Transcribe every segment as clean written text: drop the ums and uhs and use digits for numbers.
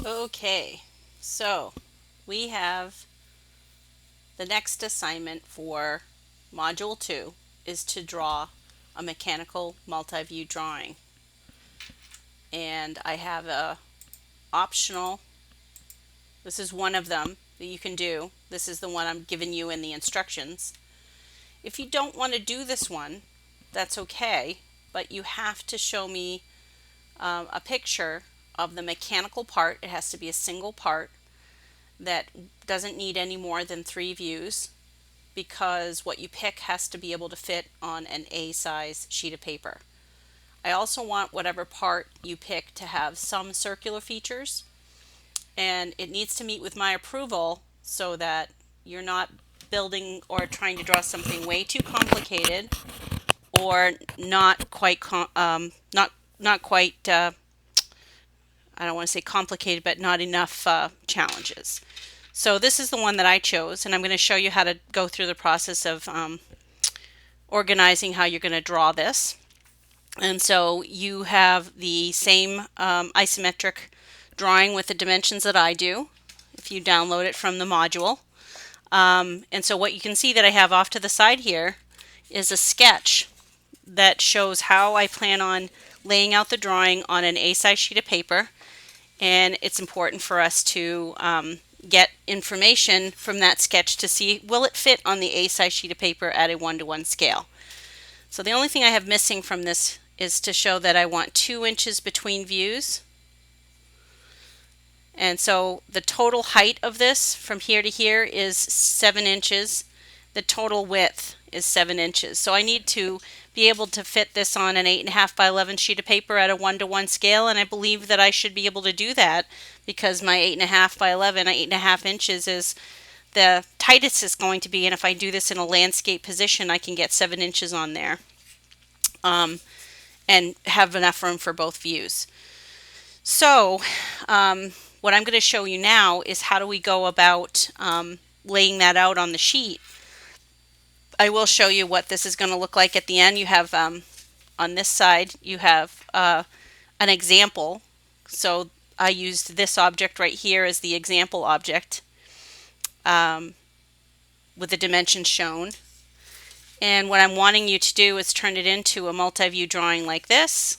Okay, so we have the next assignment for Module 2 is to draw a mechanical multi-view drawing. And I have a optional, this is one of them that you can do. This is the one I'm giving you in the instructions. If you don't want to do this one, that's okay, but you have to show me a picture of the mechanical part. It has to be a single part that doesn't need any more than 3 views, because what you pick has to be able to fit on an A size sheet of paper. I also want whatever part you pick to have some circular features, and it needs to meet with my approval so that you're not building or trying to draw something way too complicated or not quite not quite I don't want to say complicated, but not enough challenges. So this is the one that I chose, and I'm going to show you how to go through the process of organizing how you're going to draw this. And so you have the same isometric drawing with the dimensions that I do if you download it from the module. And so what you can see that I have off to the side here is a sketch that shows how I plan on laying out the drawing on an A-size sheet of paper. And it's important for us to get information from that sketch to see, will it fit on the A-size sheet of paper at a 1:1 scale. So the only thing I have missing from this is to show that I want 2 inches between views. And so the total height of this from here to here is 7 inches. The total width is 7 inches. So I need to be able to fit this on an 8.5 by 11 sheet of paper at a 1:1 scale, and I believe that I should be able to do that because my 8.5 by 11, 8.5 inches is the tightest it's going to be, and if I do this in a landscape position, I can get 7 inches on there and have enough room for both views. So what I'm going to show you now is how do we go about laying that out on the sheet. I will show you what this is going to look like at the end. You have on this side you have an example. So I used this object right here as the example object with the dimensions shown. And what I'm wanting you to do is turn it into a multi-view drawing like this.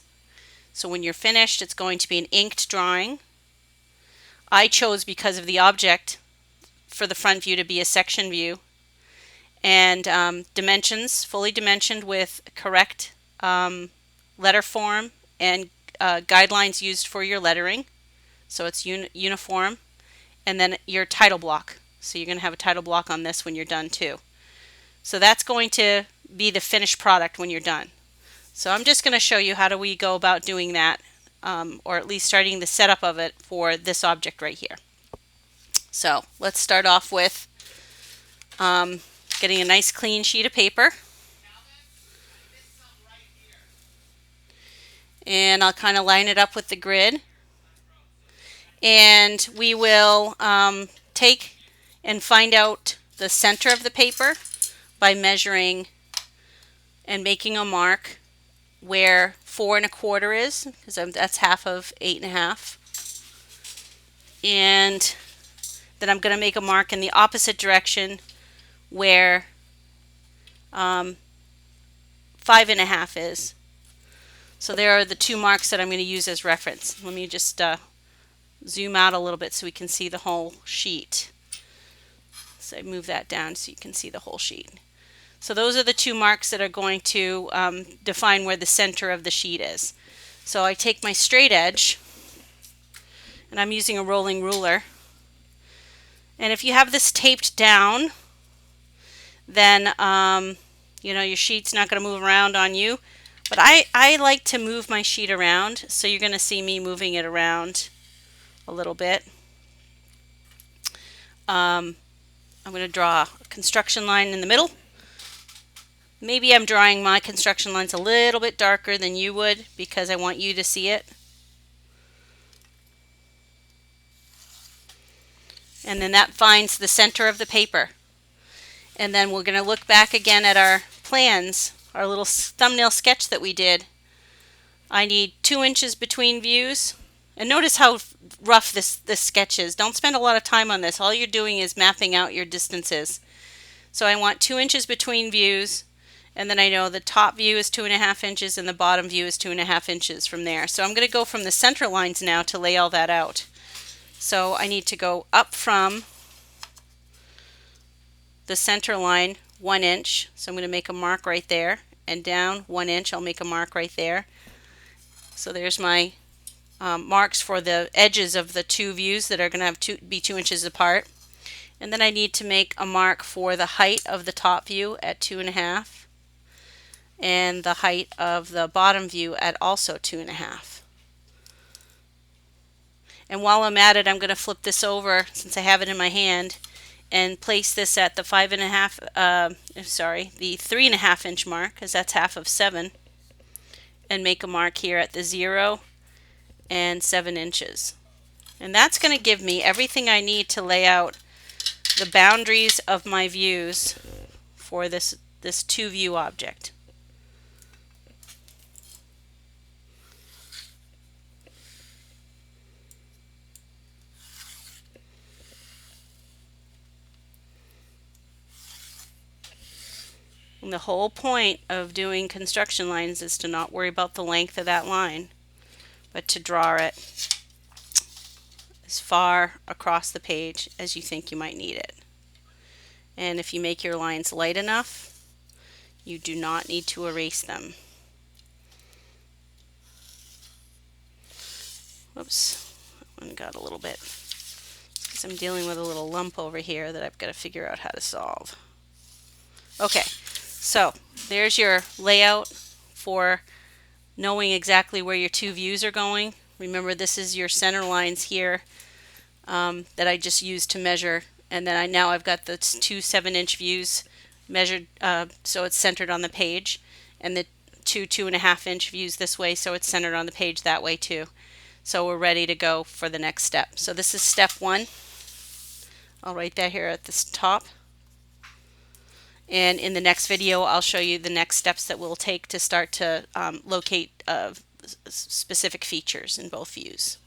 So when you're finished, it's going to be an inked drawing. I chose, because of the object, for the front view to be a section view. And dimensions, fully dimensioned with correct letter form and guidelines used for your lettering. So it's uniform. And then your title block. So you're going to have a title block on this when you're done too. So that's going to be the finished product when you're done. So I'm just going to show you how do we go about doing that, or at least starting the setup of it for this object right here. So let's start off with getting a nice clean sheet of paper. And I'll kind of line it up with the grid. And we will take and find out the center of the paper by measuring and making a mark where 4 1/4 is, because that's half of 8.5. And then I'm going to make a mark in the opposite direction where 5 1/2 is. So there are the 2 marks that I'm going to use as reference. Let me just zoom out a little bit so we can see the whole sheet. So I move that down so you can see the whole sheet. So those are the 2 marks that are going to define where the center of the sheet is. So I take my straight edge, and I'm using a rolling ruler. And if you have this taped down, then you know, your sheet's not going to move around on you. But I like to move my sheet around, so you're going to see me moving it around a little bit. I'm going to draw a construction line in the middle. Maybe I'm drawing my construction lines a little bit darker than you would because I want you to see it. And then that finds the center of the paper. And then we're going to look back again at our plans, our little thumbnail sketch that we did. I need 2 inches between views, And notice how rough this sketch is. Don't spend a lot of time on this. All you're doing is mapping out your distances. So I want 2 inches between views, and then I know the top view is 2.5 inches and the bottom view is 2.5 inches from there. So I'm going to go from the center lines now to lay all that out. So I need to go up from the center line 1 inch. So I'm going to make a mark right there, and down 1 inch I'll make a mark right there. So there's my marks for the edges of the two views that are going to have be 2 inches apart. And then I need to make a mark for the height of the top view at 2.5 and the height of the bottom view at also 2.5. And while I'm at it, I'm going to flip this over, since I have it in my hand, and place this at the 3.5 inch mark, because that's half of 7, and make a mark here at the 0 and 7 inches. And that's going to give me everything I need to lay out the boundaries of my views for this two view object. And the whole point of doing construction lines is to not worry about the length of that line, but to draw it as far across the page as you think you might need it. And if you make your lines light enough, you do not need to erase them. Whoops, that one got a little bit, because I'm dealing with a little lump over here that I've got to figure out how to solve. Okay, so there's your layout for knowing exactly where your two views are going. Remember, this is your center lines here that I just used to measure, and then now I've got the two 7-inch views measured so it's centered on the page, and the two 2.5-inch views this way, so it's centered on the page that way too. So we're ready to go for the next step. So this is step 1. I'll write that here at the top. And in the next video, I'll show you the next steps that we'll take to start to locate specific features in both views.